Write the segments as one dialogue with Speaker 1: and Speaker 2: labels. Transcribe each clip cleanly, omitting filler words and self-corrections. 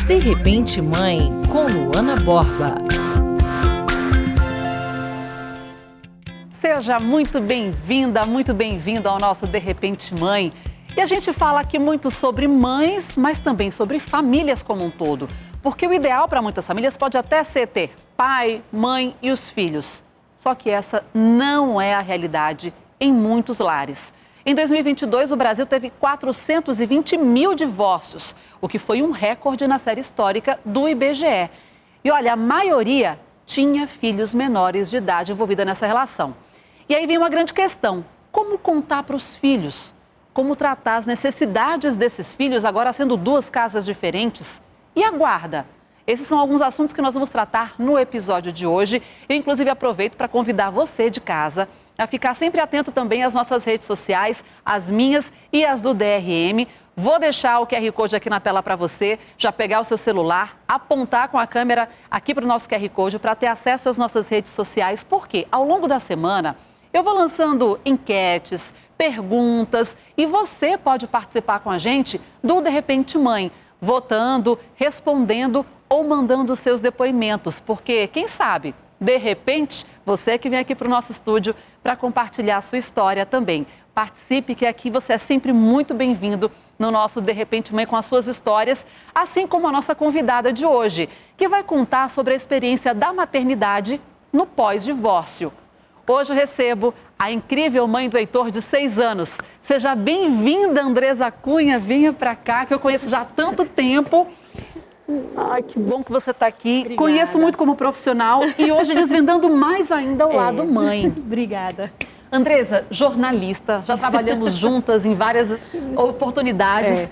Speaker 1: De Repente Mãe, com Luana Borba.
Speaker 2: Seja muito bem-vinda, muito bem-vindo ao nosso De Repente Mãe. E a gente fala aqui muito sobre mães, mas também sobre famílias como um todo. Porque o ideal para muitas famílias pode até ser ter pai, mãe e os filhos. Só que essa não é a realidade em muitos lares. Em 2022, o Brasil teve 420 mil divórcios, o que foi um recorde na série histórica do IBGE. E olha, a maioria tinha filhos menores de idade envolvida nessa relação. E aí vem uma grande questão: como contar para os filhos? Como tratar as necessidades desses filhos, agora sendo duas casas diferentes? E a guarda? Esses são alguns assuntos que nós vamos tratar no episódio de hoje. Eu, inclusive, aproveito para convidar você de casa a ficar sempre atento também às nossas redes sociais, as minhas e as do DRM. Vou deixar o QR Code aqui na tela para você, já pegar o seu celular, apontar com a câmera aqui para o nosso QR Code para ter acesso às nossas redes sociais, porque ao longo da semana eu vou lançando enquetes, perguntas e você pode participar com a gente do De Repente Mãe, votando, respondendo ou mandando os seus depoimentos, porque quem sabe, de repente, você que vem aqui para o nosso estúdio para compartilhar a sua história também. Participe, que aqui você é sempre muito bem-vindo no nosso De Repente Mãe com as suas histórias, assim como a nossa convidada de hoje, que vai contar sobre a experiência da maternidade no pós-divórcio. Hoje eu recebo a incrível mãe do Heitor, de 6 anos. Seja bem-vinda, Andresa Cunha, venha para cá, que eu conheço já há tanto tempo. Ai, que bom que você está aqui.
Speaker 3: Obrigada.
Speaker 2: Conheço muito como profissional e hoje desvendando mais ainda o lado mãe.
Speaker 3: Obrigada.
Speaker 2: Andresa, jornalista, já trabalhamos juntas em várias oportunidades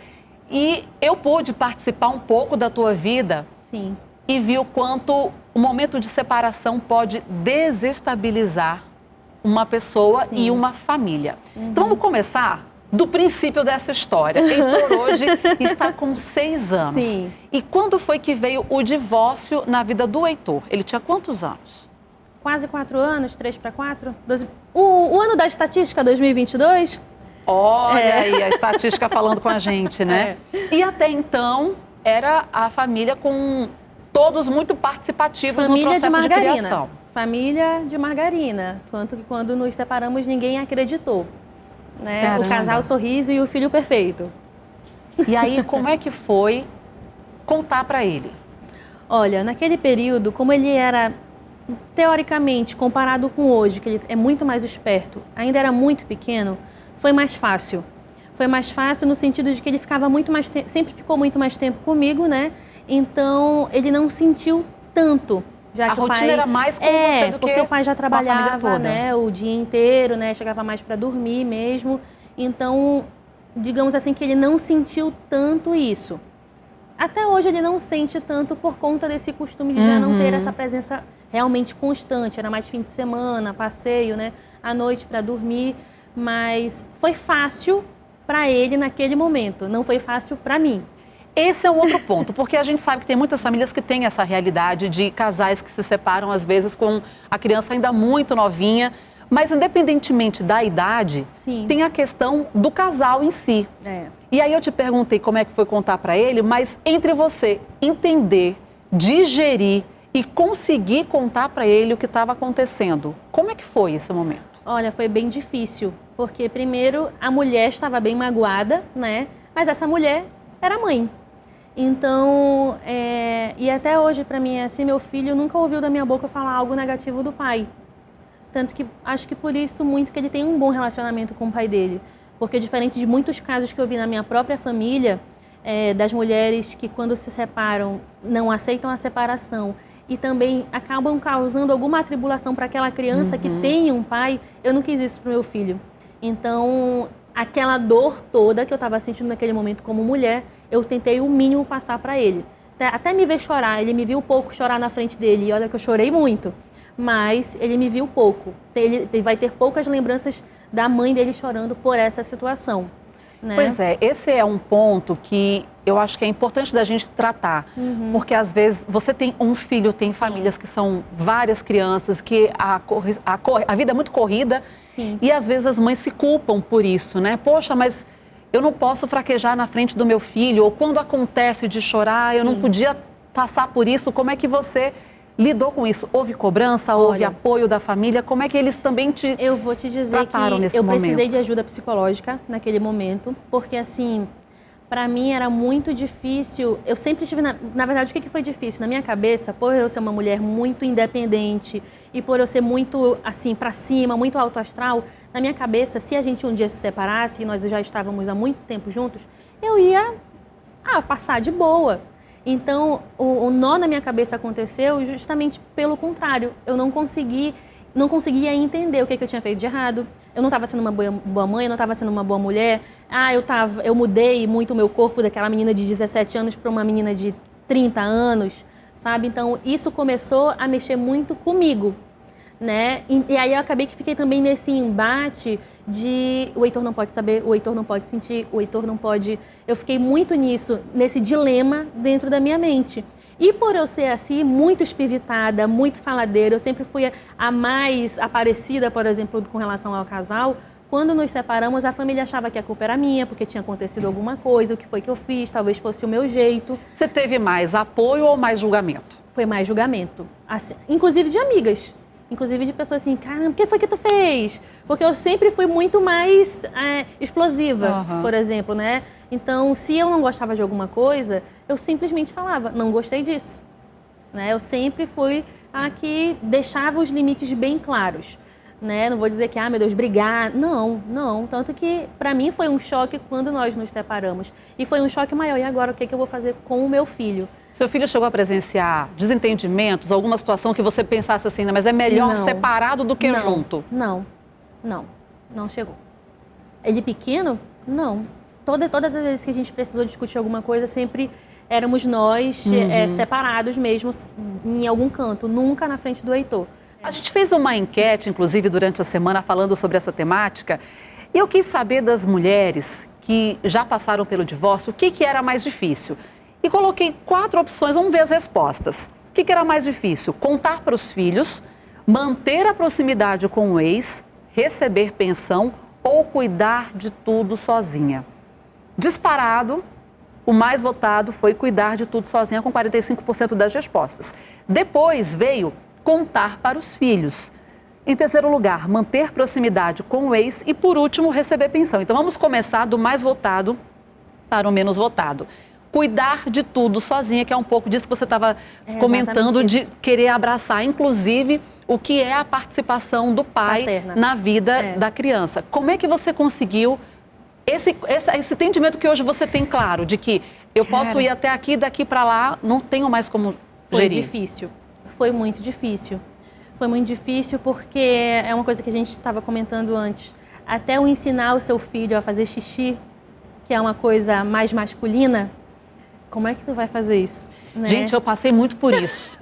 Speaker 2: e eu pude participar um pouco da tua vida.
Speaker 3: Sim.
Speaker 2: E vi o quanto o momento de separação pode desestabilizar uma pessoa e uma família. Então vamos começar do princípio dessa história. Heitor hoje está com 6 anos.
Speaker 3: Sim.
Speaker 2: E quando foi que veio o divórcio na vida do Heitor? Ele tinha quantos anos?
Speaker 3: Quase 4 anos, 3 para 4. O ano da estatística, 2022.
Speaker 2: Olha aí a estatística falando com a gente, né? E até então era a família com todos muito participativos no processo de criação.
Speaker 3: Família de margarina. Tanto que quando nos separamos ninguém acreditou. Né?
Speaker 2: Caramba.
Speaker 3: O casal sorriso e o filho perfeito.
Speaker 2: E aí, como é que foi contar para ele?
Speaker 3: Olha, naquele período, como ele era, teoricamente, comparado com hoje, que ele é muito mais esperto, ainda era muito pequeno, foi mais fácil. Foi mais fácil no sentido de que ele ficava muito mais sempre ficou muito mais tempo comigo, né? Então, ele não sentiu tanto. Já
Speaker 2: a
Speaker 3: que
Speaker 2: rotina
Speaker 3: o pai,
Speaker 2: era mais com você do que
Speaker 3: porque o pai já trabalhava,
Speaker 2: toda.
Speaker 3: né, o dia inteiro, né, chegava mais para dormir mesmo. Então, digamos assim que ele não sentiu tanto isso. Até hoje ele não sente tanto por conta desse costume de já não ter essa presença realmente constante. Era mais fim de semana, passeio, né, à noite para dormir. Mas foi fácil para ele naquele momento, não foi fácil para mim.
Speaker 2: Esse é um outro ponto, porque a gente sabe que tem muitas famílias que têm essa realidade de casais que se separam, às vezes, com a criança ainda muito novinha. Mas, independentemente da idade, tem a questão do casal em si. E aí eu te perguntei como é que foi contar para ele, mas entre você entender, digerir e conseguir contar para ele o que estava acontecendo, como é que foi esse momento?
Speaker 3: Olha, foi bem difícil, porque primeiro a mulher estava bem magoada, né? Mas essa mulher era mãe. Então, e até hoje, para mim, assim, meu filho nunca ouviu da minha boca falar algo negativo do pai. Tanto que acho que por isso muito que ele tem um bom relacionamento com o pai dele. Porque diferente de muitos casos que eu vi na minha própria família, das mulheres que quando se separam não aceitam a separação e também acabam causando alguma atribulação para aquela criança que tem um pai, eu não quis isso para o meu filho. Então, aquela dor toda que eu estava sentindo naquele momento como mulher, eu tentei o mínimo passar para ele. Até me ver chorar, ele me viu pouco chorar na frente dele, e olha que eu chorei muito, mas ele me viu pouco. Ele vai ter poucas lembranças da mãe dele chorando por essa situação. Né?
Speaker 2: Pois é, esse é um ponto que eu acho que é importante da gente tratar, porque às vezes você tem um filho, tem famílias que são várias crianças, que a vida é muito corrida.
Speaker 3: Sim.
Speaker 2: E às vezes as mães se culpam por isso, né? Poxa, mas eu não posso fraquejar na frente do meu filho, ou quando acontece de chorar, eu não podia passar por isso. Como é que você lidou com isso? Houve cobrança, houve apoio da família? Como é que eles também te
Speaker 3: Eu vou te dizer que eu precisei de ajuda psicológica naquele momento, porque assim, para mim era muito difícil. Eu sempre tive, na verdade, o que foi difícil? Na minha cabeça, por eu ser uma mulher muito independente e por eu ser muito, assim, para cima, muito alto astral, na minha cabeça, se a gente um dia se separasse e nós já estávamos há muito tempo juntos, eu ia passar de boa. Então, o nó na minha cabeça aconteceu justamente pelo contrário. Eu não conseguia entender o que eu tinha feito de errado. Eu não estava sendo uma boa mãe, eu não estava sendo uma boa mulher. Eu mudei muito o meu corpo daquela menina de 17 anos para uma menina de 30 anos, sabe? Então, isso começou a mexer muito comigo, né? E aí eu acabei que fiquei também nesse embate de o Heitor não pode saber, o Heitor não pode sentir, o Heitor não pode... Eu fiquei muito nesse dilema dentro da minha mente. E por eu ser assim, muito espivitada, muito faladeira, eu sempre fui a mais aparecida, por exemplo, com relação ao casal. Quando nos separamos, a família achava que a culpa era minha, porque tinha acontecido alguma coisa, o que foi que eu fiz, talvez fosse o meu jeito.
Speaker 2: Você teve mais apoio ou mais julgamento?
Speaker 3: Foi mais julgamento, assim, inclusive de amigas. Inclusive de pessoas assim, caramba, o que foi que tu fez? Porque eu sempre fui muito mais explosiva, por exemplo, né? Então, se eu não gostava de alguma coisa, eu simplesmente falava, não gostei disso. Né? Eu sempre fui a que deixava os limites bem claros. Né? Não vou dizer que, meu Deus, brigar. Não. Tanto que, para mim, foi um choque quando nós nos separamos. E foi um choque maior. E agora, o que eu vou fazer com o meu filho?
Speaker 2: Seu filho chegou a presenciar desentendimentos, alguma situação que você pensasse assim, mas é melhor separado do que junto?
Speaker 3: Não chegou. Ele pequeno? Não. Todas as vezes que a gente precisou discutir alguma coisa, sempre éramos nós separados mesmo em algum canto, nunca na frente do Heitor.
Speaker 2: A gente fez uma enquete, inclusive, durante a semana, falando sobre essa temática, e eu quis saber das mulheres que já passaram pelo divórcio, o que era mais difícil. E coloquei 4 opções, vamos ver as respostas. O que era mais difícil? Contar para os filhos, manter a proximidade com o ex, receber pensão ou cuidar de tudo sozinha. Disparado, o mais votado foi cuidar de tudo sozinha, com 45% das respostas. Depois veio contar para os filhos. Em terceiro lugar, manter proximidade com o ex e, por último, receber pensão. Então, vamos começar do mais votado para o menos votado. Cuidar de tudo sozinha, que é um pouco disso que você estava comentando, de querer abraçar, inclusive, o que é a participação do pai paterna na vida da criança. Como é que você conseguiu esse entendimento que hoje você tem claro, de que eu posso ir até aqui, daqui para lá, não tenho mais como gerir?
Speaker 3: Foi difícil, foi muito difícil. Foi muito difícil porque é uma coisa que a gente estava comentando antes. Até o ensinar o seu filho a fazer xixi, que é uma coisa mais masculina, como é que tu vai fazer isso? Né?
Speaker 2: Gente, eu passei muito por isso.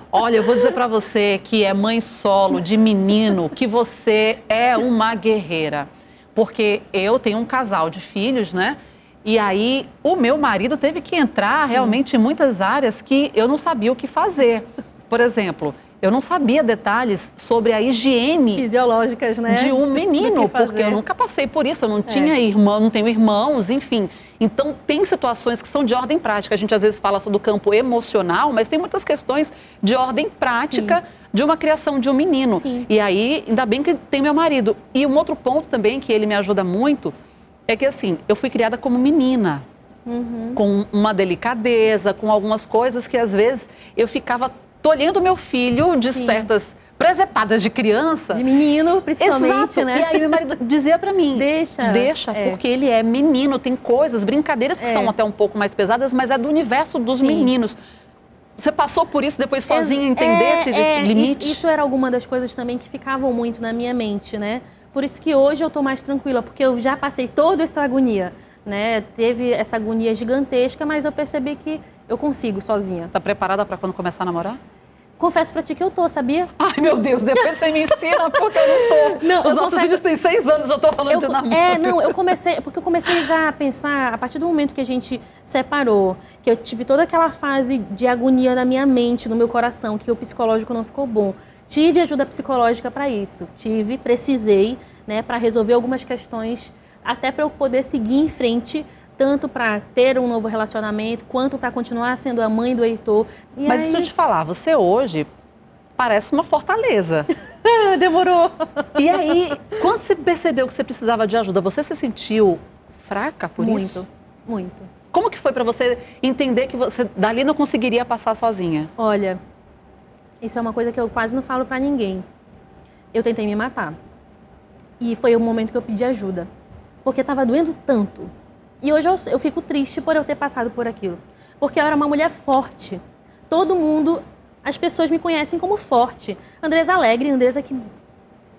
Speaker 2: Olha, eu vou dizer pra você que é mãe solo, de menino, que você é uma guerreira. Porque eu tenho um casal de filhos, né? E aí o meu marido teve que entrar realmente em muitas áreas que eu não sabia o que fazer. Por exemplo, eu não sabia detalhes sobre a higiene
Speaker 3: fisiológicas, né?
Speaker 2: De um menino, porque eu nunca passei por isso, eu não tinha irmão, não tenho irmãos, enfim. Então, tem situações que são de ordem prática. A gente às vezes fala só do campo emocional, mas tem muitas questões de ordem prática de uma criação de um menino.
Speaker 3: Sim.
Speaker 2: E aí, ainda bem que tem meu marido. E um outro ponto também que ele me ajuda muito é que, assim, eu fui criada como menina. Com uma delicadeza, com algumas coisas que às vezes eu ficava tolhendo meu filho de certas presepadas de criança.
Speaker 3: De menino, principalmente,
Speaker 2: exato,
Speaker 3: né?
Speaker 2: E aí meu marido dizia pra mim, deixa, porque ele é menino, tem coisas, brincadeiras que são até um pouco mais pesadas, mas é do universo dos meninos. Você passou por isso depois sozinha, entender esse limite?
Speaker 3: Isso era alguma das coisas também que ficavam muito na minha mente, né? Por isso que hoje eu tô mais tranquila, porque eu já passei toda essa agonia, né? Teve essa agonia gigantesca, mas eu percebi que eu consigo sozinha.
Speaker 2: Tá preparada para quando começar a namorar?
Speaker 3: Confesso pra ti que eu tô, sabia?
Speaker 2: Ai, meu Deus, depois você me ensina, porque eu não tô.
Speaker 3: Não,
Speaker 2: os nossos filhos têm 6 anos, eu tô falando de namoro.
Speaker 3: Eu comecei já a pensar, a partir do momento que a gente separou, que eu tive toda aquela fase de agonia na minha mente, no meu coração, que o psicológico não ficou bom. Tive ajuda psicológica para isso, precisei, né, para resolver algumas questões até para eu poder seguir em frente, tanto para ter um novo relacionamento, quanto para continuar sendo a mãe do Heitor.
Speaker 2: Mas deixa eu te falar, você hoje parece uma fortaleza.
Speaker 3: Demorou.
Speaker 2: E aí, quando você percebeu que você precisava de ajuda, você se sentiu fraca por isso?
Speaker 3: Muito.
Speaker 2: Como que foi para você entender que você dali não conseguiria passar sozinha?
Speaker 3: Olha, isso é uma coisa que eu quase não falo para ninguém. Eu tentei me matar. E foi o momento que eu pedi ajuda. Porque estava doendo tanto. E hoje eu fico triste por eu ter passado por aquilo. Porque eu era uma mulher forte. Todo mundo, as pessoas me conhecem como forte. Andresa alegre, Andresa que...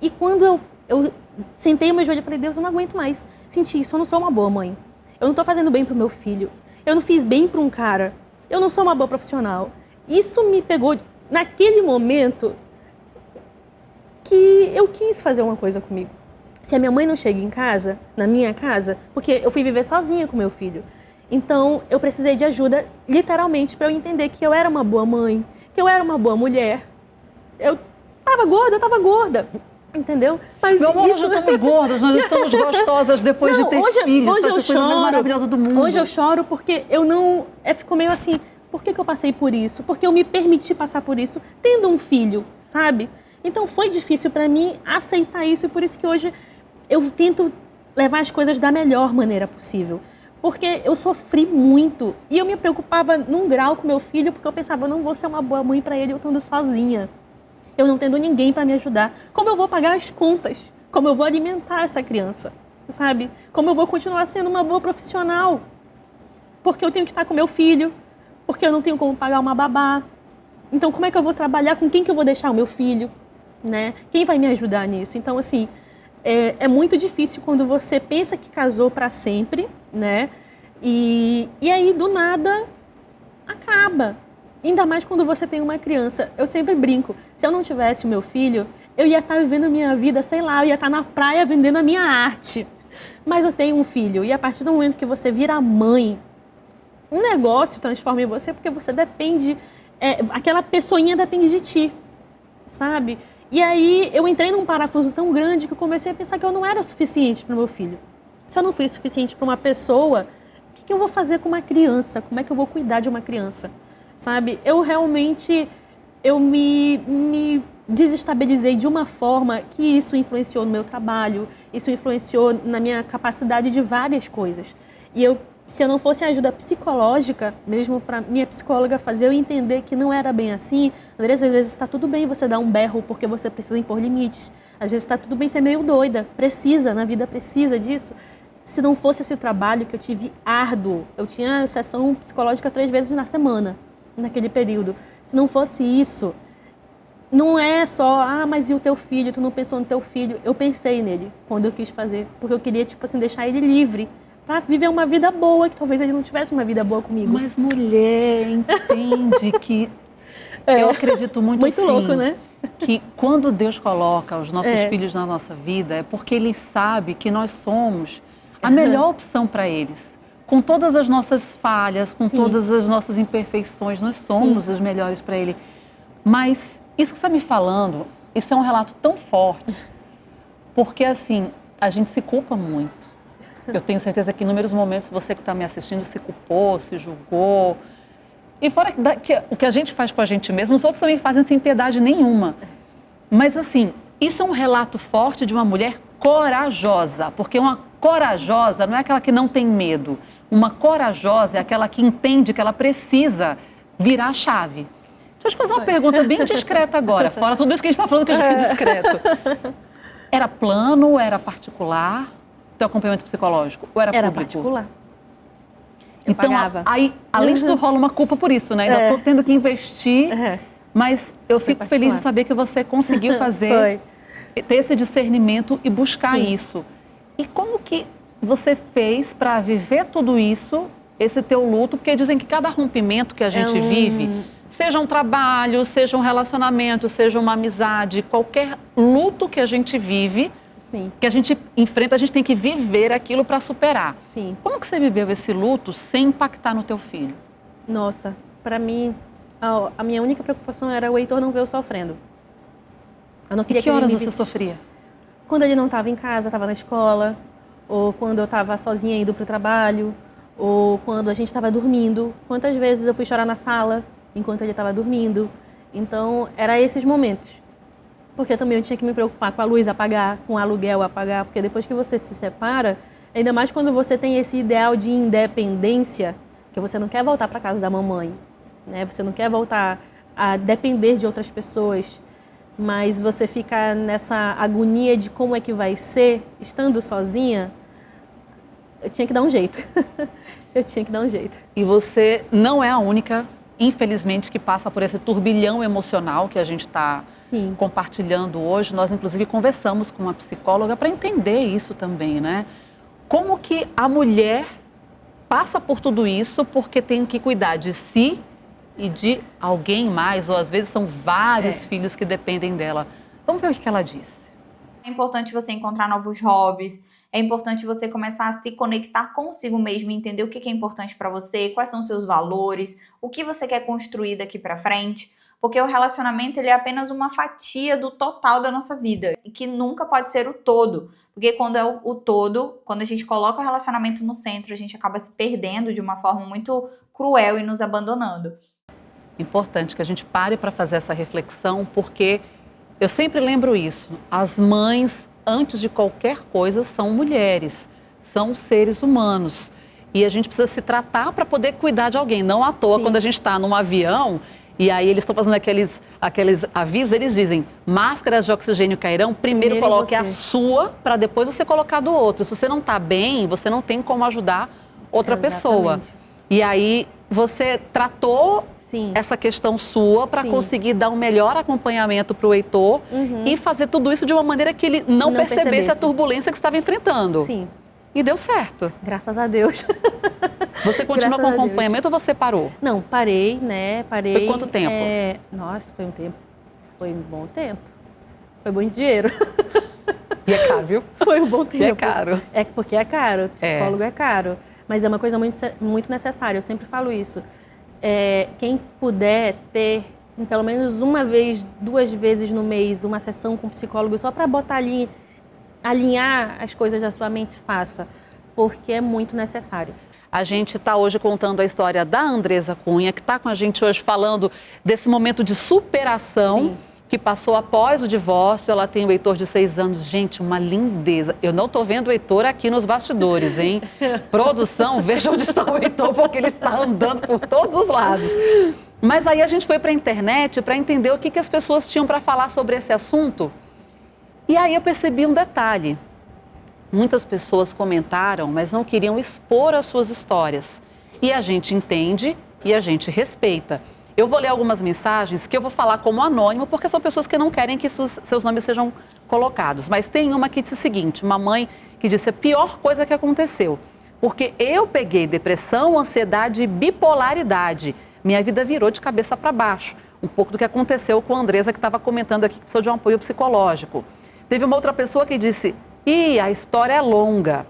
Speaker 3: E quando eu sentei o meu joelho e falei, Deus, eu não aguento mais sentir isso. Eu não sou uma boa mãe. Eu não estou fazendo bem pro meu filho. Eu não fiz bem para um cara. Eu não sou uma boa profissional. Isso me pegou naquele momento que eu quis fazer uma coisa comigo. Se a minha mãe não chega em casa, na minha casa, porque eu fui viver sozinha com meu filho. Então, eu precisei de ajuda, literalmente, para eu entender que eu era uma boa mãe, que eu era uma boa mulher. Eu estava gorda, entendeu? Mas
Speaker 2: meu amor, nós já estamos gordas, nós estamos gostosas depois de ter filhos.
Speaker 3: Hoje eu choro,
Speaker 2: mais maravilhosa do mundo.
Speaker 3: Hoje eu choro porque eu não... Ficou meio assim, por que eu passei por isso? Porque eu me permiti passar por isso tendo um filho, sabe? Então foi difícil para mim aceitar isso e por isso que hoje eu tento levar as coisas da melhor maneira possível. Porque eu sofri muito e eu me preocupava num grau com meu filho porque eu pensava, eu não vou ser uma boa mãe para ele eu estando sozinha. Eu não tendo ninguém para me ajudar. Como eu vou pagar as contas? Como eu vou alimentar essa criança? Sabe? Como eu vou continuar sendo uma boa profissional? Porque eu tenho que estar com meu filho, porque eu não tenho como pagar uma babá. Então como é que eu vou trabalhar? Com quem que eu vou deixar o meu filho? Né? Quem vai me ajudar nisso? Então, assim, é muito difícil quando você pensa que casou para sempre, né? E aí, do nada, acaba. Ainda mais quando você tem uma criança. Eu sempre brinco, se eu não tivesse o meu filho, eu ia estar vivendo a minha vida, sei lá, eu ia estar na praia vendendo a minha arte. Mas eu tenho um filho, e a partir do momento que você vira mãe, um negócio transforma em você, porque você depende, aquela pessoinha depende de ti, sabe? E aí eu entrei num parafuso tão grande que eu comecei a pensar que eu não era o suficiente para o meu filho. Se eu não fui suficiente para uma pessoa, o que eu vou fazer com uma criança? Como é que eu vou cuidar de uma criança? Sabe? Eu realmente, me desestabilizei de uma forma que isso influenciou no meu trabalho, isso influenciou na minha capacidade de várias coisas. E se eu não fosse ajuda psicológica, mesmo para minha psicóloga fazer eu entender que não era bem assim, Andressa, às vezes está tudo bem você dar um berro porque você precisa impor limites. Às vezes está tudo bem ser meio doida, na vida precisa disso. Se não fosse esse trabalho que eu tive árduo, eu tinha sessão psicológica 3 vezes na semana, naquele período. Se não fosse isso, não é só, mas e o teu filho, tu não pensou no teu filho? Eu pensei nele quando eu quis fazer, porque eu queria, tipo assim, deixar ele livre, para viver uma vida boa, que talvez ele não tivesse uma vida boa comigo.
Speaker 2: Mas mulher, entende que eu acredito muito
Speaker 3: assim, louco, né?
Speaker 2: Que quando Deus coloca os nossos filhos na nossa vida, é porque Ele sabe que nós somos a melhor opção para eles. Com todas as nossas falhas, com todas as nossas imperfeições, nós somos os melhores para Ele. Mas isso que você está me falando, isso é um relato tão forte, porque assim, a gente se culpa muito. Eu tenho certeza que em inúmeros momentos você que está me assistindo se culpou, se julgou. E fora que o que a gente faz com a gente mesmo, os outros também fazem sem piedade nenhuma. Mas assim, isso é um relato forte de uma mulher corajosa, porque uma corajosa não é aquela que não tem medo. Uma corajosa é aquela que entende que ela precisa virar a chave. Deixa eu te fazer uma pergunta bem discreta agora, fora tudo isso que a gente está falando que já é discreto. Era plano, era particular? Teu acompanhamento psicológico? Ou era público?
Speaker 3: Particular.
Speaker 2: Então, aí, além de tudo, rola uma culpa por isso, né? Ainda estou tendo que investir, mas eu fico feliz de saber que você conseguiu fazer, ter esse discernimento e buscar isso. E como que você fez para viver tudo isso, esse teu luto? Porque dizem que cada rompimento que a gente vive, seja um trabalho, seja um relacionamento, seja uma amizade, qualquer luto que a gente vive, que a gente enfrenta, a gente tem que viver aquilo para superar. Como que você viveu esse luto sem impactar no teu filho?
Speaker 3: Nossa, para mim, a minha única preocupação era o Heitor não ver eu sofrendo. Eu não queria
Speaker 2: que horas você sofria?
Speaker 3: Quando ele não estava em casa, estava na escola, ou quando eu estava sozinha indo para o trabalho, ou quando a gente estava dormindo. Quantas vezes eu fui chorar na sala enquanto ele estava dormindo. Então, eram esses momentos. Porque também eu tinha que me preocupar com a luz a pagar, com o aluguel a pagar, porque depois que você se separa, ainda mais quando você tem esse ideal de independência, que você não quer voltar para casa da mamãe, né? Você não quer voltar a depender de outras pessoas, mas você fica nessa agonia de como é que vai ser, estando sozinha, eu tinha que dar um jeito. Eu tinha que dar um jeito.
Speaker 2: E você não é a única, infelizmente, que passa por esse turbilhão emocional que a gente está compartilhando hoje. Nós, inclusive, conversamos com uma psicóloga para entender isso também, né? Como que a mulher passa por tudo isso porque tem que cuidar de si e de alguém mais, ou às vezes são vários filhos que dependem dela. Vamos ver o que ela disse.
Speaker 4: É importante você encontrar novos hobbies, é importante você começar a se conectar consigo mesmo e entender o que é importante para você, quais são os seus valores, o que você quer construir daqui para frente, porque o relacionamento ele é apenas uma fatia do total da nossa vida e que nunca pode ser o todo, porque quando é o todo, quando a gente coloca o relacionamento no centro, a gente acaba se perdendo de uma forma muito cruel e nos abandonando.
Speaker 2: Importante que a gente pare para fazer essa reflexão, porque eu sempre lembro isso, as mães, antes de qualquer coisa, são mulheres, são seres humanos. E a gente precisa se tratar para poder cuidar de alguém. Não à toa, quando a gente está num avião, e aí eles estão fazendo aqueles avisos, eles dizem, máscaras de oxigênio cairão, primeiro coloque a sua, para depois você colocar do outro. Se você não está bem, você não tem como ajudar outra pessoa. E aí você tratou essa questão sua para conseguir dar um melhor acompanhamento para o Heitor e fazer tudo isso de uma maneira que ele não percebesse a turbulência que estava enfrentando.
Speaker 3: Sim.
Speaker 2: E deu certo.
Speaker 3: Graças a Deus.
Speaker 2: Você continua com acompanhamento ou você parou?
Speaker 3: Não, parei, né? Parei.
Speaker 2: Foi quanto tempo?
Speaker 3: Nossa, foi um tempo. Foi um bom tempo. Foi muito dinheiro.
Speaker 2: E é caro, viu?
Speaker 3: Foi um bom tempo.
Speaker 2: E é caro.
Speaker 3: É porque é caro. Psicólogo é caro. Mas é uma coisa muito necessária. Eu sempre falo isso. Quem puder ter, pelo menos uma vez, 2 vezes no mês, uma sessão com psicólogo só para botar ali, alinhar as coisas da sua mente, faça. Porque é muito necessário.
Speaker 2: A gente está hoje contando a história da Andresa Cunha, que está com a gente hoje falando desse momento de superação que passou após o divórcio. Ela tem o Heitor de 6 anos. Gente, uma lindeza. Eu não estou vendo o Heitor aqui nos bastidores, hein? Produção, veja onde está o Heitor, porque ele está andando por todos os lados. Mas aí a gente foi para a internet para entender o que as pessoas tinham para falar sobre esse assunto. E aí eu percebi um detalhe. Muitas pessoas comentaram, mas não queriam expor as suas histórias. E a gente entende e a gente respeita. Eu vou ler algumas mensagens que eu vou falar como anônimo, porque são pessoas que não querem que seus nomes sejam colocados. Mas tem uma que disse o seguinte, uma mãe que disse a pior coisa que aconteceu. Porque eu peguei depressão, ansiedade e bipolaridade. Minha vida virou de cabeça para baixo. Um pouco do que aconteceu com a Andresa, que estava comentando aqui que precisou de um apoio psicológico. Teve uma outra pessoa que disse... a história é longa.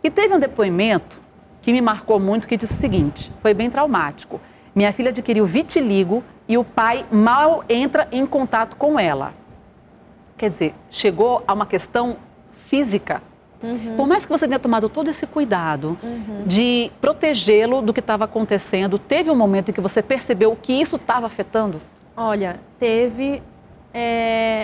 Speaker 2: E teve um depoimento que me marcou muito, que disse o seguinte, foi bem traumático. Minha filha adquiriu vitiligo e o pai mal entra em contato com ela. Quer dizer, chegou a uma questão física. Por mais que você tenha tomado todo esse cuidado de protegê-lo do que estava acontecendo, teve um momento em que você percebeu que isso estava afetando?
Speaker 3: Olha, teve,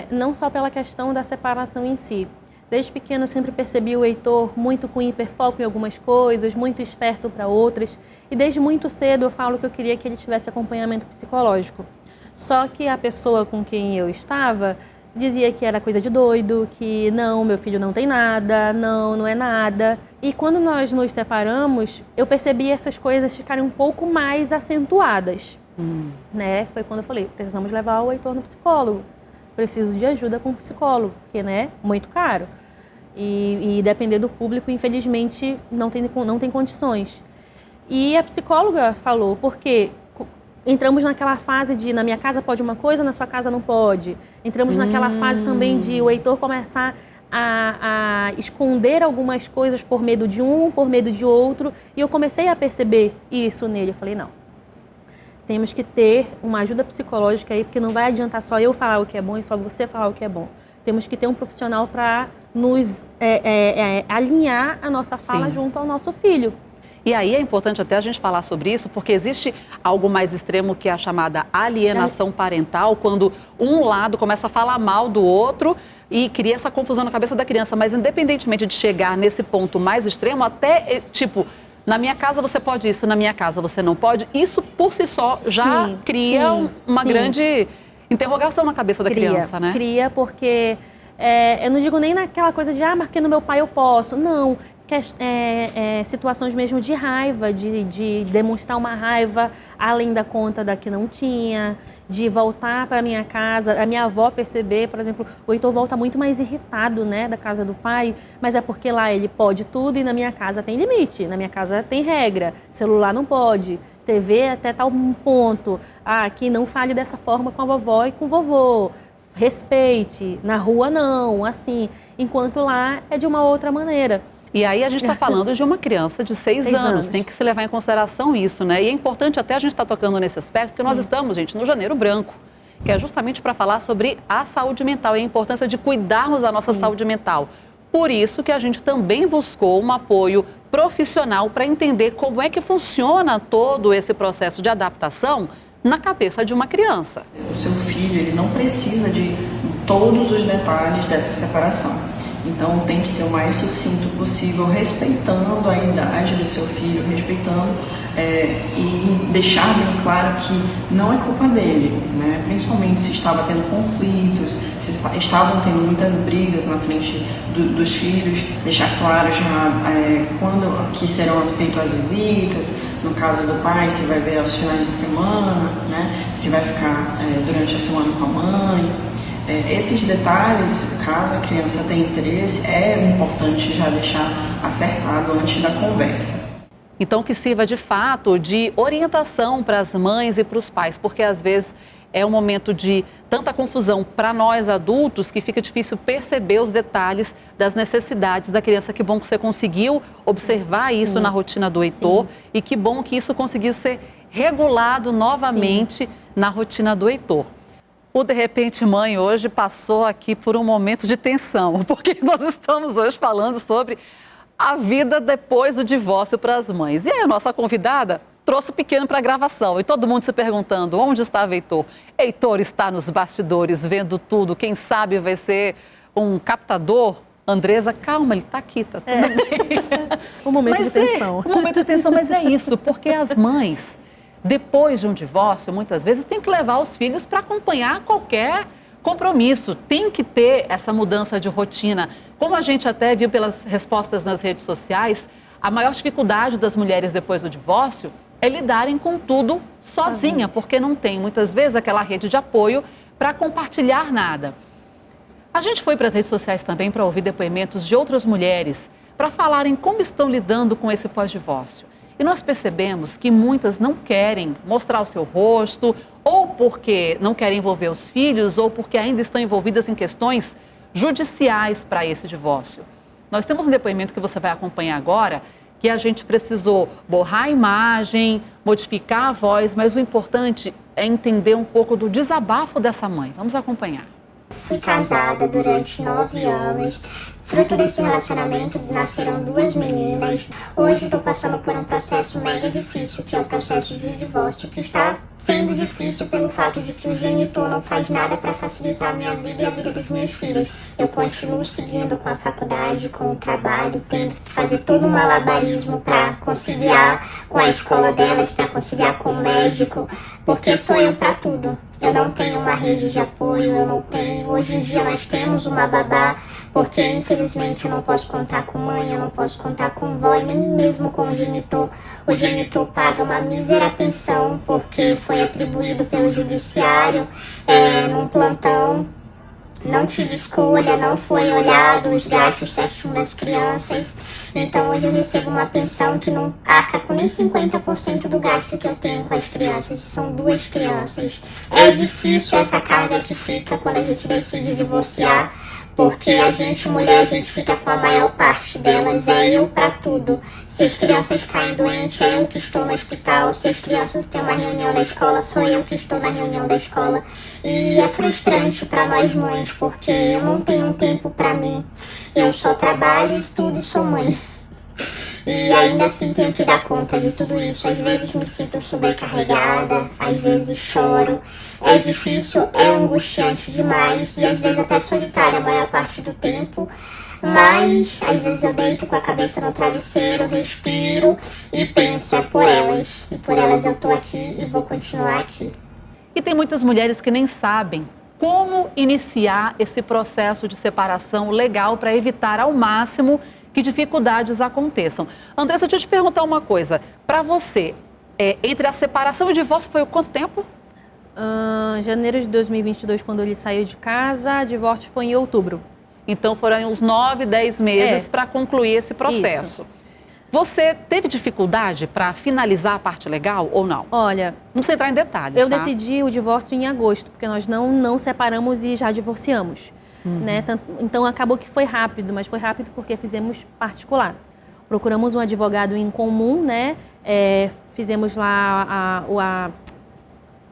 Speaker 3: não só pela questão da separação em si. Desde pequeno eu sempre percebi o Heitor muito com hiperfoco em algumas coisas, muito esperto para outras. E desde muito cedo eu falo que eu queria que ele tivesse acompanhamento psicológico. Só que a pessoa com quem eu estava dizia que era coisa de doido, que não, meu filho não tem nada, não é nada. E quando nós nos separamos, eu percebi essas coisas ficarem um pouco mais acentuadas. Né? Foi quando eu falei, precisamos levar o Heitor no psicólogo. Preciso de ajuda com o psicólogo, porque, né, muito caro. E depender do público, infelizmente, não tem condições. E a psicóloga falou, porque entramos naquela fase de, na minha casa pode uma coisa, na sua casa não pode. Entramos naquela fase também de o Heitor começar a esconder algumas coisas por medo de um, por medo de outro. E eu comecei a perceber isso nele. Eu falei, não. Temos que ter uma ajuda psicológica aí, porque não vai adiantar só eu falar o que é bom e só você falar o que é bom. Temos que ter um profissional para nos alinhar a nossa fala junto ao nosso filho.
Speaker 2: E aí é importante até a gente falar sobre isso, porque existe algo mais extremo que é a chamada alienação parental, quando um lado começa a falar mal do outro e cria essa confusão na cabeça da criança. Mas independentemente de chegar nesse ponto mais extremo, até tipo, na minha casa você pode isso, na minha casa você não pode, isso por si só já cria uma grande interrogação na cabeça da criança, né?
Speaker 3: Cria, porque eu não digo nem naquela coisa de, mas porque no meu pai eu posso. Não. Situações mesmo de raiva, de demonstrar uma raiva além da conta da que não tinha, de voltar para minha casa, a minha avó perceber, por exemplo, o Heitor volta muito mais irritado, né, da casa do pai, mas é porque lá ele pode tudo e na minha casa tem limite, na minha casa tem regra, celular não pode, TV até tal ponto, aqui não fale dessa forma com a vovó e com o vovô, respeite, na rua não, assim, enquanto lá é de uma outra maneira.
Speaker 2: E aí a gente está falando de uma criança de 6 anos, tem que se levar em consideração isso, né? E é importante até a gente estar tocando nesse aspecto, porque nós estamos, gente, no Janeiro Branco, que é justamente para falar sobre a saúde mental e a importância de cuidarmos da nossa saúde mental. Por isso que a gente também buscou um apoio profissional para entender como é que funciona todo esse processo de adaptação na cabeça de uma criança.
Speaker 5: O seu filho, ele não precisa de todos os detalhes dessa separação. Então, tem que ser o mais sucinto possível, respeitando a idade do seu filho, respeitando e deixar bem claro que não é culpa dele, né? Principalmente se estava tendo conflitos, se estavam tendo muitas brigas na frente dos filhos, deixar claro já quando que serão feitas as visitas, no caso do pai, se vai ver aos finais de semana, né? Se vai ficar durante a semana com a mãe. Esses detalhes, caso a criança tenha interesse, é importante já deixar acertado antes da conversa.
Speaker 2: Então, que sirva de fato de orientação para as mães e para os pais, porque às vezes é um momento de tanta confusão para nós adultos que fica difícil perceber os detalhes das necessidades da criança. Que bom que você conseguiu observar isso na rotina do Heitor e que bom que isso conseguiu ser regulado novamente na rotina do Heitor. O De Repente Mãe hoje passou aqui por um momento de tensão, porque nós estamos hoje falando sobre a vida depois do divórcio para as mães. E aí a nossa convidada trouxe o pequeno para a gravação e todo mundo se perguntando onde estava Heitor. Heitor está nos bastidores vendo tudo, quem sabe vai ser um captador. Andresa, calma, ele está aqui, está tudo bem.
Speaker 3: Um momento de tensão.
Speaker 2: Um momento de tensão, mas é isso, porque as mães, depois de um divórcio, muitas vezes, tem que levar os filhos para acompanhar qualquer compromisso. Tem que ter essa mudança de rotina. Como a gente até viu pelas respostas nas redes sociais, a maior dificuldade das mulheres depois do divórcio é lidarem com tudo sozinha, porque não tem, muitas vezes, aquela rede de apoio para compartilhar nada. A gente foi para as redes sociais também para ouvir depoimentos de outras mulheres, para falarem como estão lidando com esse pós-divórcio. E nós percebemos que muitas não querem mostrar o seu rosto, ou porque não querem envolver os filhos, ou porque ainda estão envolvidas em questões judiciais para esse divórcio. Nós temos um depoimento que você vai acompanhar agora, que a gente precisou borrar a imagem, modificar a voz, mas o importante é entender um pouco do desabafo dessa mãe. Vamos acompanhar.
Speaker 6: Fui casada durante 9 anos. Fruto desse relacionamento, nasceram 2 meninas. Hoje estou passando por um processo mega difícil, que é o processo de divórcio, que está sendo difícil pelo fato de que o genitor não faz nada para facilitar a minha vida e a vida das minhas filhas. Eu continuo seguindo com a faculdade, com o trabalho, tendo que fazer todo um malabarismo para conciliar com a escola delas, para conciliar com o médico, porque sou eu para tudo. Eu não tenho uma rede de apoio, eu não tenho. Hoje em dia nós temos uma babá, porque infelizmente eu não posso contar com mãe, eu não posso contar com vó e nem mesmo com o genitor. O genitor paga uma mísera pensão porque foi atribuído pelo judiciário num plantão. Não tive escolha, não foi olhado os gastos certinho das crianças. Então hoje eu recebo uma pensão que não arca com nem 50% do gasto que eu tenho com as crianças. São 2 crianças. É difícil essa carga que fica quando a gente decide divorciar, Porque a gente, mulher, a gente fica com a maior parte delas, é eu pra tudo. Se as crianças caem doentes, é eu que estou no hospital. Se as crianças têm uma reunião da escola, sou eu que estou na reunião da escola. E é frustrante pra nós mães, porque eu não tenho tempo pra mim. Eu só trabalho, estudo e sou mãe. E ainda assim tenho que dar conta de tudo isso. Às vezes me sinto sobrecarregada, às vezes choro. É difícil, é angustiante demais e às vezes até solitária a maior parte do tempo. Mas às vezes eu deito com a cabeça no travesseiro, respiro e penso, é por elas. E por elas eu tô aqui e vou continuar aqui.
Speaker 2: E tem muitas mulheres que nem sabem como iniciar esse processo de separação legal para evitar ao máximo que dificuldades aconteçam. Andressa, deixa eu te perguntar uma coisa. Para você, entre a separação e o divórcio foi quanto tempo?
Speaker 3: Janeiro de 2022, quando ele saiu de casa, divórcio foi em outubro.
Speaker 2: Então foram uns 9, 10 meses para concluir esse processo.
Speaker 3: Isso.
Speaker 2: Você teve dificuldade para finalizar a parte legal ou não?
Speaker 3: Olha,
Speaker 2: não sei entrar em detalhes,
Speaker 3: eu
Speaker 2: tá?
Speaker 3: decidi o divórcio em agosto, porque nós não separamos e já divorciamos. Né? Então acabou que foi rápido, mas foi rápido porque fizemos particular. Procuramos um advogado em comum, né? Fizemos lá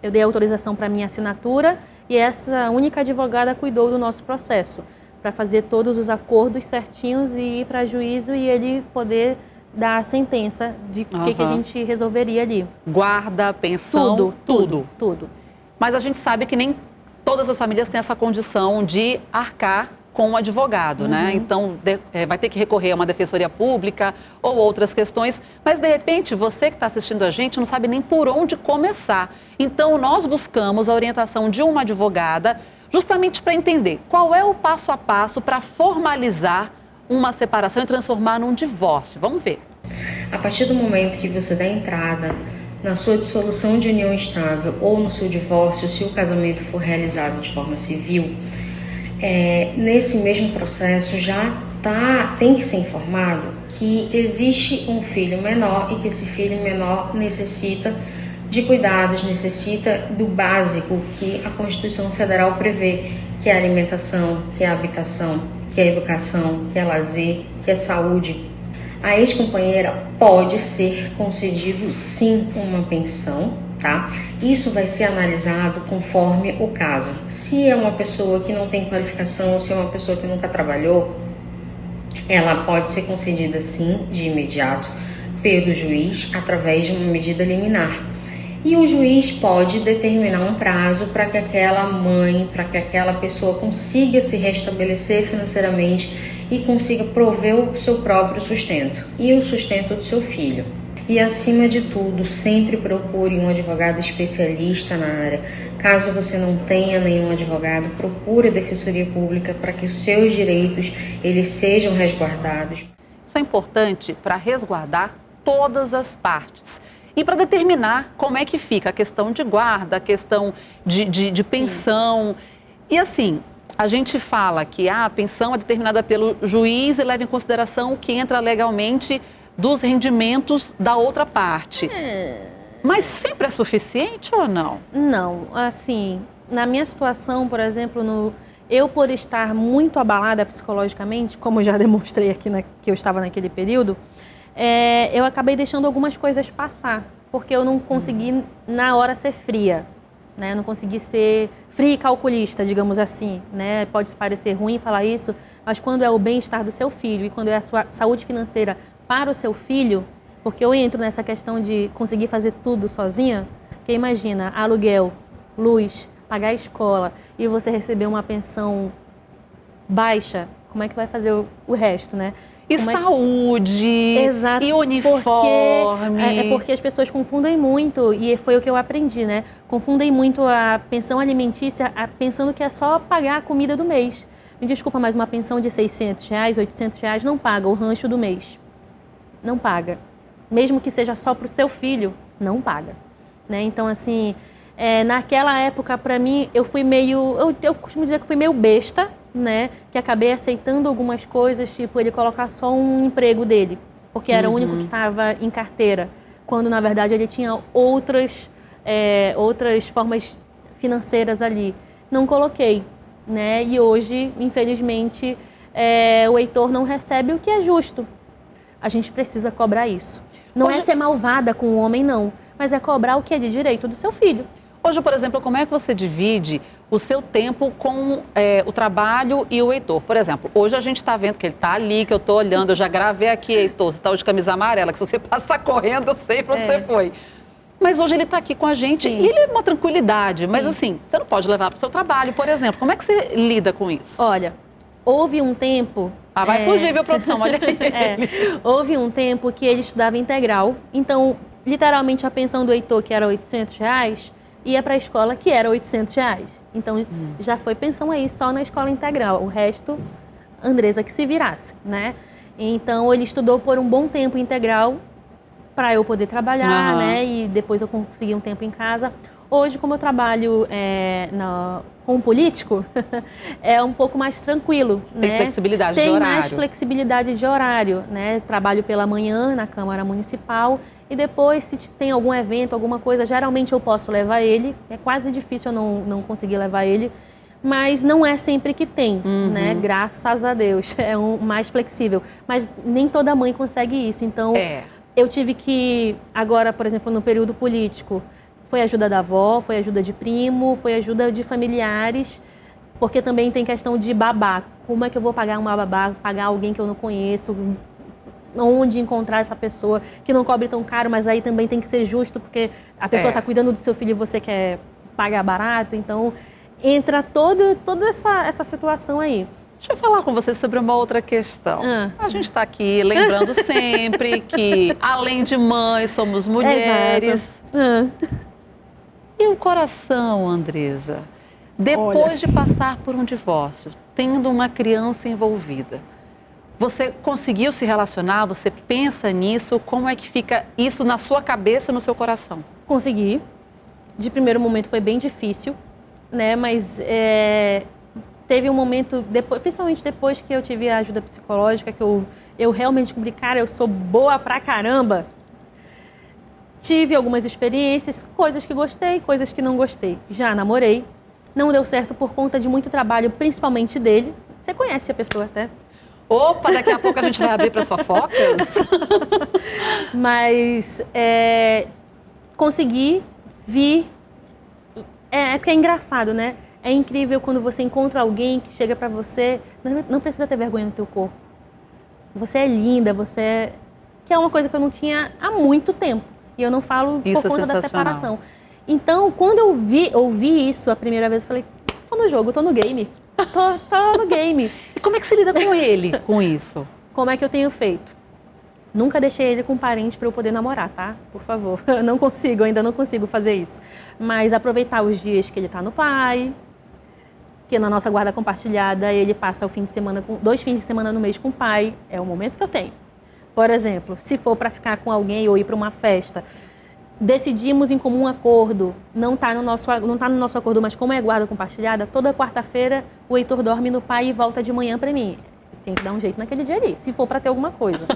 Speaker 3: eu dei autorização para minha assinatura e essa única advogada cuidou do nosso processo para fazer todos os acordos certinhos e ir para juízo e ele poder dar a sentença de o que a gente resolveria ali.
Speaker 2: Guarda, pensão,
Speaker 3: tudo.
Speaker 2: Mas a gente sabe que nem todas as famílias têm essa condição de arcar com um advogado, né? Então, vai ter que recorrer a uma defensoria pública ou outras questões. Mas, de repente, você que está assistindo a gente não sabe nem por onde começar. Então, nós buscamos a orientação de uma advogada justamente para entender qual é o passo a passo para formalizar uma separação e transformar num divórcio. Vamos ver.
Speaker 7: A partir do momento que você dá entrada na sua dissolução de união estável ou no seu divórcio, se o casamento for realizado de forma civil, nesse mesmo processo já tem que ser informado que existe um filho menor e que esse filho menor necessita de cuidados, necessita do básico que a Constituição Federal prevê, que é a alimentação, que é a habitação, que é a educação, que é lazer, que é saúde. A ex-companheira pode ser concedido sim uma pensão, tá? Isso vai ser analisado conforme o caso. Se é uma pessoa que não tem qualificação, se é uma pessoa que nunca trabalhou, ela pode ser concedida sim de imediato pelo juiz através de uma medida liminar. E o juiz pode determinar um prazo para que aquela mãe, para que aquela pessoa consiga se restabelecer financeiramente e consiga prover o seu próprio sustento e o sustento do seu filho. E, acima de tudo, sempre procure um advogado especialista na área. Caso você não tenha nenhum advogado, procure a Defensoria Pública para que os seus direitos eles sejam resguardados.
Speaker 2: Isso é importante para resguardar todas as partes. E para determinar como é que fica a questão de guarda, a questão de pensão. E assim, a gente fala que a pensão é determinada pelo juiz e leva em consideração o que entra legalmente dos rendimentos da outra parte. Mas sempre é suficiente ou não?
Speaker 3: Não, assim, na minha situação, por exemplo, eu por estar muito abalada psicologicamente, como eu já demonstrei aqui que eu estava naquele período, eu acabei deixando algumas coisas passar, porque eu não consegui na hora ser fria, né? Eu não consegui ser fria e calculista, digamos assim, né? Pode parecer ruim falar isso, mas quando é o bem-estar do seu filho e quando é a sua saúde financeira para o seu filho, porque eu entro nessa questão de conseguir fazer tudo sozinha, porque imagina, aluguel, luz, pagar a escola e você receber uma pensão baixa, como é que vai fazer o resto, né?
Speaker 2: E saúde,
Speaker 3: exato,
Speaker 2: e uniforme.
Speaker 3: Porque as pessoas confundem muito, e foi o que eu aprendi, né? Confundem muito a pensão alimentícia pensando que é só pagar a comida do mês. Me desculpa, mas uma pensão de R$600, R$800 não paga o rancho do mês. Não paga. Mesmo que seja só para o seu filho, não paga. Né? Então, assim, naquela época, para mim, eu fui meio... Eu costumo dizer que fui meio besta, né? Que acabei aceitando algumas coisas, tipo ele colocar só um emprego dele, porque era o único que estava em carteira, quando na verdade ele tinha outras formas financeiras ali. Não coloquei, né? E hoje, infelizmente, o Heitor não recebe o que é justo. A gente precisa cobrar isso. Não é ser malvada com o homem, não, mas é cobrar o que é de direito do seu filho.
Speaker 2: Hoje, por exemplo, como é que você divide o seu tempo com o trabalho e o Heitor? Por exemplo, hoje a gente está vendo que ele está ali, que eu estou olhando, eu já gravei aqui, Heitor, você está hoje de camisa amarela, que se você passar correndo, eu sei para onde você foi. Mas hoje ele está aqui com a gente e ele é uma tranquilidade. Sim. Mas assim, você não pode levar para o seu trabalho, por exemplo. Como é que você lida com isso?
Speaker 3: Olha, houve um tempo...
Speaker 2: vai fugir, viu, produção? Olha aí.
Speaker 3: Houve um tempo que ele estudava integral. Então, literalmente, a pensão do Heitor, que era R$800, ia para a escola, que era R$800. Então, já foi pensão aí só na escola integral. O resto, Andresa que se virasse, né? Então, ele estudou por um bom tempo integral para eu poder trabalhar, né? E depois eu consegui um tempo em casa. Hoje, como eu trabalho com um político, é um pouco mais tranquilo.
Speaker 2: Tem flexibilidade de horário.
Speaker 3: Tem mais flexibilidade de horário, né? Trabalho pela manhã na Câmara Municipal e depois, se tem algum evento, alguma coisa, geralmente eu posso levar ele. É quase difícil eu não conseguir levar ele, mas não é sempre que tem, né? Graças a Deus, é mais flexível. Mas nem toda mãe consegue isso, então eu tive que, agora, por exemplo, no período político, foi ajuda da avó, foi ajuda de primo, foi ajuda de familiares, porque também tem questão de babá. Como é que eu vou pagar uma babá, pagar alguém que eu não conheço? Onde encontrar essa pessoa que não cobre tão caro, mas aí também tem que ser justo, porque a pessoa está cuidando do seu filho e você quer pagar barato. Então, entra toda essa situação aí.
Speaker 2: Deixa eu falar com você sobre uma outra questão. A gente está aqui lembrando sempre que, além de mães, somos mulheres. E o coração, Andresa? Depois de passar por um divórcio, tendo uma criança envolvida, você conseguiu se relacionar? Você pensa nisso? Como é que fica isso na sua cabeça e no seu coração?
Speaker 3: Consegui. De primeiro momento foi bem difícil, né? Mas teve um momento, principalmente depois que eu tive a ajuda psicológica, que eu realmente descobri, cara, eu sou boa pra caramba. Tive algumas experiências, coisas que gostei, coisas que não gostei. Já namorei, não deu certo por conta de muito trabalho, principalmente dele. Você conhece a pessoa até.
Speaker 2: Opa, daqui a pouco a gente vai abrir para sua focas.
Speaker 3: Mas consegui vir. Porque é engraçado, né? É incrível quando você encontra alguém que chega pra você, não precisa ter vergonha no teu corpo. Você é linda, que é uma coisa que eu não tinha há muito tempo. E eu não falo por conta da separação. Então, quando eu ouvi isso a primeira vez, eu falei, tô no jogo, tô no game. Tô no game.
Speaker 2: E como é que você lida com ele, com isso?
Speaker 3: Como é que eu tenho feito? Nunca deixei ele com parente para eu poder namorar, tá? Por favor. Eu não consigo, ainda não consigo fazer isso. Mas aproveitar os dias que ele tá no pai, que na nossa guarda compartilhada ele passa o fim de semana, 2 fins de semana no mês com o pai. É o momento que eu tenho. Por exemplo, se for para ficar com alguém ou ir para uma festa, decidimos em comum acordo, não tá no nosso acordo, mas como é guarda compartilhada, toda quarta-feira o Heitor dorme no pai e volta de manhã para mim. Tem que dar um jeito naquele dia ali, se for para ter alguma coisa.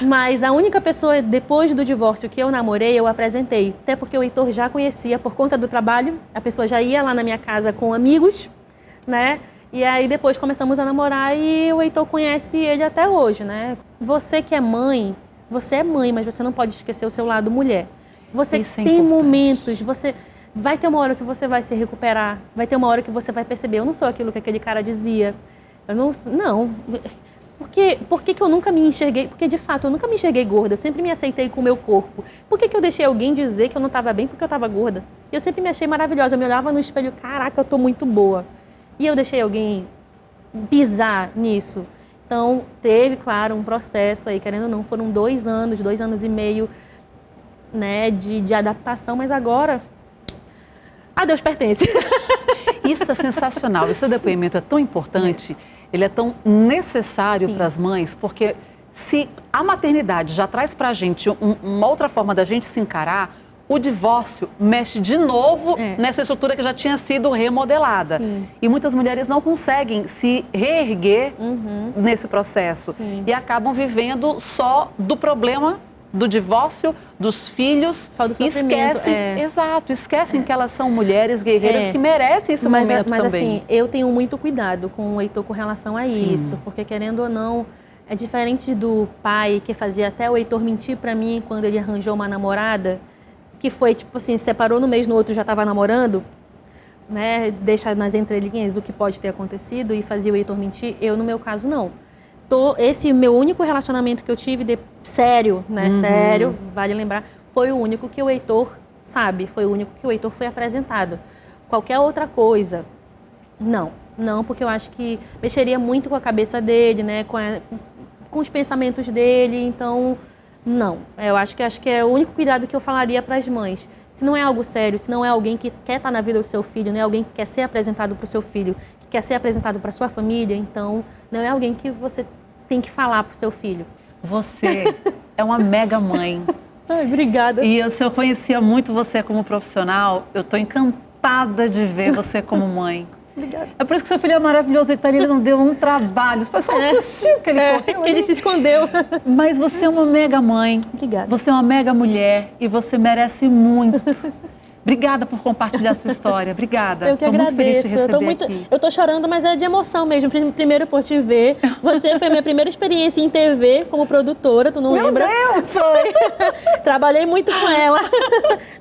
Speaker 3: Mas a única pessoa, depois do divórcio que eu namorei, eu apresentei. Até porque o Heitor já conhecia, por conta do trabalho, a pessoa já ia lá na minha casa com amigos, né? E aí depois começamos a namorar e o Heitor conhece ele até hoje, né? Você que é mãe, você é mãe, mas você não pode esquecer o seu lado mulher. Você tem momentos, vai ter uma hora que você vai se recuperar, vai ter uma hora que você vai perceber, eu não sou aquilo que aquele cara dizia. Eu não. Por que eu nunca me enxerguei? Porque, de fato, eu nunca me enxerguei gorda. Eu sempre me aceitei com o meu corpo. Por que eu deixei alguém dizer que eu não estava bem porque eu estava gorda? Eu sempre me achei maravilhosa. Eu me olhava no espelho, caraca, eu estou muito boa. E eu deixei alguém pisar nisso. Então, teve, claro, um processo aí, querendo ou não, foram 2 anos, 2 anos e meio, né, de adaptação. Mas agora, a Deus pertence.
Speaker 2: Isso é sensacional. Esse depoimento é tão importante. Ele é tão necessário para as mães, porque se a maternidade já traz para a gente uma outra forma da gente se encarar, o divórcio mexe de novo nessa estrutura que já tinha sido remodelada. Sim. E muitas mulheres não conseguem se reerguer nesse processo. Sim. E acabam vivendo só do problema do divórcio, dos filhos.
Speaker 3: Só do sofrimento.
Speaker 2: Esquecem, exato, esquecem que elas são mulheres guerreiras que merecem esse momento
Speaker 3: mas
Speaker 2: também.
Speaker 3: assim, eu tenho muito cuidado com o Heitor com relação a isso, porque querendo ou não, é diferente do pai que fazia até o Heitor mentir pra mim quando ele arranjou uma namorada, que foi tipo assim, separou no mês, no outro já estava namorando, né? Deixa nas entrelinhas o que pode ter acontecido e fazia o Heitor mentir. Eu, no meu caso, não. Esse meu único relacionamento que eu tive, sério, né? Sério, vale lembrar, foi o único que o Heitor sabe, foi o único que o Heitor foi apresentado. Qualquer outra coisa, não, porque eu acho que mexeria muito com a cabeça dele, né? Com os pensamentos dele, então, não. Eu acho que é o único cuidado que eu falaria para as mães. Se não é algo sério, se não é alguém que quer estar na vida do seu filho, não é alguém que quer ser apresentado para o seu filho, que quer ser apresentado para a sua família, então não é alguém que você tem que falar para o seu filho.
Speaker 2: Você é uma mega mãe.
Speaker 3: Ai, obrigada.
Speaker 2: E eu conhecia muito você como profissional, eu estou encantada de ver você como mãe.
Speaker 3: Obrigada.
Speaker 2: É por isso que seu filho é maravilhoso, ele não deu um trabalho, foi só um sustinho que ele correu.
Speaker 3: Que ele se escondeu.
Speaker 2: Mas você é uma mega mãe.
Speaker 3: Obrigada.
Speaker 2: Você é uma mega mulher e você merece muito. Obrigada por compartilhar a sua história. Obrigada.
Speaker 3: Eu que
Speaker 2: agradeço. Muito feliz de receber aqui.
Speaker 3: Eu tô chorando, mas é de emoção mesmo. Primeiro por te ver. Você foi a minha primeira experiência em TV como produtora, tu não lembra?
Speaker 2: Meu Deus!
Speaker 3: Foi. Trabalhei muito com ela.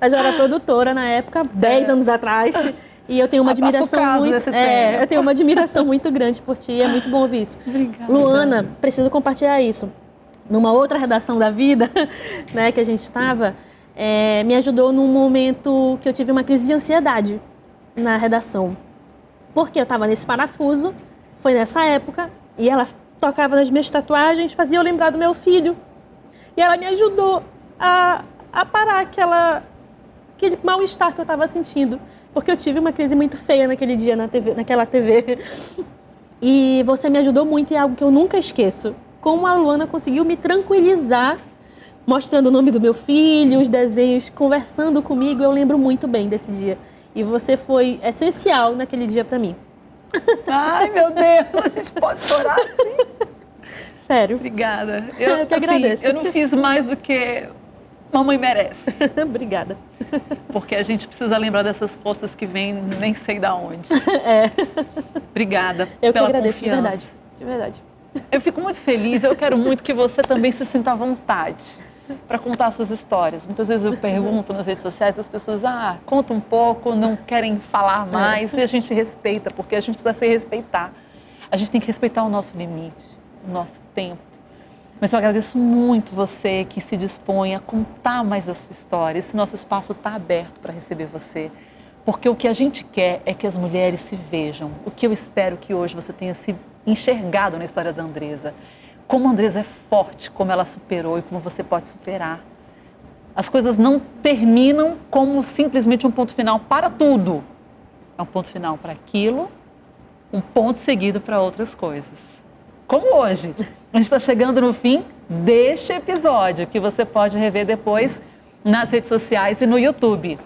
Speaker 3: Mas eu era produtora na época, 10 anos atrás. E eu tenho uma admiração eu tenho uma admiração muito grande por ti. É muito bom ouvir isso.
Speaker 2: Obrigada.
Speaker 3: Luana, preciso compartilhar isso. Numa outra redação da vida, né, que a gente estava, me ajudou num momento que eu tive uma crise de ansiedade na redação. Porque eu estava nesse parafuso, foi nessa época, e ela tocava nas minhas tatuagens, fazia eu lembrar do meu filho. E ela me ajudou a parar aquele mal-estar que eu estava sentindo. Porque eu tive uma crise muito feia naquele dia naquela TV. E você me ajudou muito e é algo que eu nunca esqueço. Como a Luana conseguiu me tranquilizar, mostrando o nome do meu filho, os desenhos, conversando comigo, eu lembro muito bem desse dia. E você foi essencial naquele dia para mim.
Speaker 2: Ai, meu Deus, a gente pode chorar assim?
Speaker 3: Sério.
Speaker 2: Obrigada.
Speaker 3: Eu que agradeço.
Speaker 2: Eu não fiz mais do que mamãe merece.
Speaker 3: Obrigada.
Speaker 2: Porque a gente precisa lembrar dessas forças que vêm nem sei da onde. Obrigada
Speaker 3: eu
Speaker 2: pela
Speaker 3: que agradeço,
Speaker 2: confiança.
Speaker 3: de verdade.
Speaker 2: Eu fico muito feliz, eu quero muito que você também se sinta à vontade para contar suas histórias. Muitas vezes eu pergunto nas redes sociais, as pessoas, conta um pouco, não querem falar mais, e a gente respeita, porque a gente precisa se respeitar. A gente tem que respeitar o nosso limite, o nosso tempo. Mas eu agradeço muito você que se dispõe a contar mais da sua história. Esse nosso espaço está aberto para receber você. Porque o que a gente quer é que as mulheres se vejam. O que eu espero que hoje você tenha se enxergado na história da Andresa. Como a Andresa é forte, como ela superou e como você pode superar. As coisas não terminam como simplesmente um ponto final para tudo. É um ponto final para aquilo, um ponto seguido para outras coisas. Como hoje. A gente está chegando no fim deste episódio, que você pode rever depois nas redes sociais e no YouTube.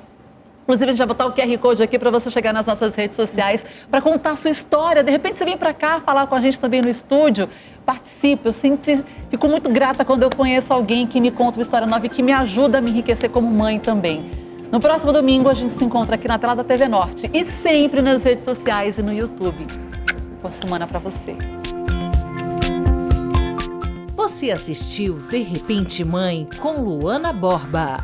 Speaker 2: Inclusive, a gente vai botar o QR Code aqui para você chegar nas nossas redes sociais para contar a sua história. De repente, você vem para cá falar com a gente também no estúdio. Participe. Eu sempre fico muito grata quando eu conheço alguém que me conta uma história nova e que me ajuda a me enriquecer como mãe também. No próximo domingo, a gente se encontra aqui na tela da TV Norte e sempre nas redes sociais e no YouTube. Boa semana para você.
Speaker 1: Você assistiu De Repente Mãe com Luana Borba.